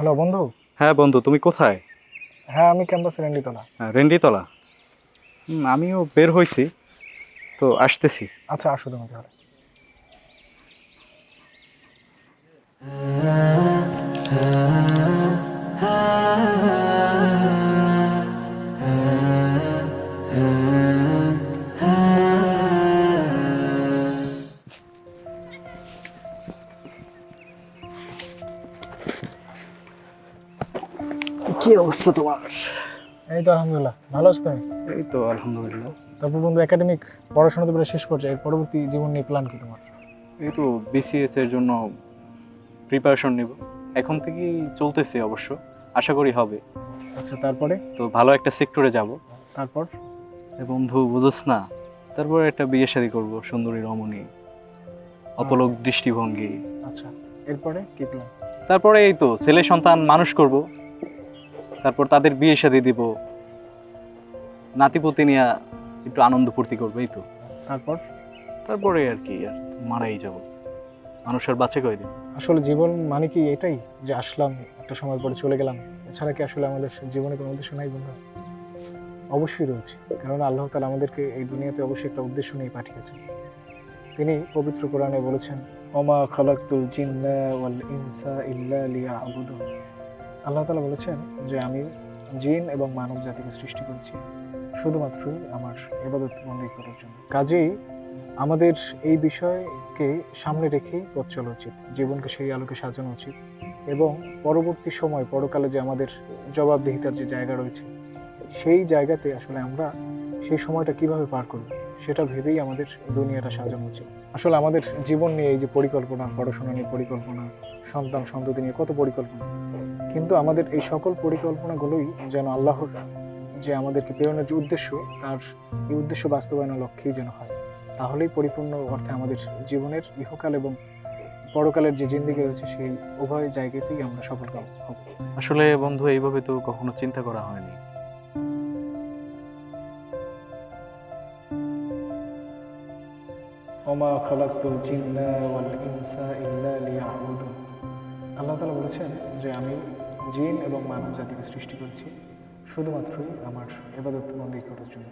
Hello বন্ধু। হ্যাঁ বন্ধু, তুমি কোথায়? হ্যাঁ, আমি ক্যাম্পাসে রেন্ডিতলা। রেন্ডিতলা। আমিও বের হইছি, তো আসতেছি। আচ্ছা, আসো তুমি তাহলে। কি অবস্থা তোমার? এই তো আলহামদুলিল্লাহ, ভালো আছো তুমি? এই তো আলহামদুলিল্লাহ। তারপর বন্ধু, একাডেমিক পড়াশোনা তো প্রায় শেষ পর্যায়ে, এর পরবর্তী জীবন নিয়ে প্ল্যান কি তোমার? এই তো বিসিএস এর জন্য প্রিপারেশন নিব, এখন থেকেই চলতেছে অবশ্য, আশা করি হবে। আচ্ছা, তারপরে? তো ভালো একটা সেক্টরে যাব। তারপর? বন্ধু বুঝোস না, তারপর একটা বিয়ে শাদী করবো, সুন্দরী রমণী, অপলক দৃষ্টিভঙ্গি। আচ্ছা, এরপরে কি প্ল্যান? তারপরে এই তো ছেলে সন্তান মানুষ করব, তারপর তাদের বিয়ে শাদী দিব, নাতিপুতি নিয়ে একটু আনন্দ ফুর্তি করবো, এই তো। তারপর? তারপরে আর কি, আর মারাই যাব, মানুষ আর বাঁচে কয়দিন। আসলে জীবন মানে কি এটাই, যে আসলাম একটা সময় পরে চলে গেলাম? এছাড়া কি আসলে আমাদের জীবনে কোনো উদ্দেশ্য নাই বন্ধু? অবশ্যই রয়েছে, কারণ আল্লাহ তাআলা আমাদেরকে এই দুনিয়াতে অবশ্যই একটা উদ্দেশ্য নিয়ে পাঠিয়েছেন। তিনি পবিত্র কোরআনে বলেছেন, ওমা খালাকতুল জিন্না ওয়াল ইনসা ইল্লা লিয়াবুদুন। আল্লাহ তাআলা বলেছেন যে আমি জিন এবং মানব জাতিকে সৃষ্টি করেছি শুধুমাত্রই আমার ইবাদত বন্দেগী করার জন্য। কাজেই আমাদের এই বিষয়কে সামনে রেখেই পথ চলা উচিত, জীবনকে সেই আলোকে সাজানো উচিত, এবং পরবর্তী সময় পরকালে যে আমাদের জবাবদিহিতার যে জায়গা রয়েছে, সেই জায়গাতে আসলে আমরা সেই সময়টা কিভাবে পার করব সেটা ভেবেই আমাদের দুনিয়াটা সাজানো উচিত। আসলে আমাদের জীবন নিয়ে এই যে পরিকল্পনা, পড়াশোনা নিয়ে পরিকল্পনা, সন্তান সন্ততি নিয়ে কত পরিকল্পনা, কিন্তু আমাদের এই সকল পরিকল্পনাগুলোই যেন আল্লাহর যে আমাদেরকে প্রেরণের যে উদ্দেশ্য, তার এই উদ্দেশ্য বাস্তবায়নের লক্ষ্যেই যেন হয়। তাহলেই পরিপূর্ণ অর্থে আমাদের জীবনের ইহকাল এবং পরকালের যে জিন্দেগি রয়েছে সেই উভয় জায়গাতেই আমরা সফল হব। আসলে বন্ধু, এইভাবে তো কখনো চিন্তা করা হয়নি। ওমা খালাকতুল জিন্না ওয়াল ইনসা ইল্লা লিয়াবুদুন। আল্লাহ তাআলা বলেছেন যে আমি জিন এবং মানব জাতিকে সৃষ্টি করেছি শুধুমাত্রই আমার ইবাদত বন্দেগী করার জন্য।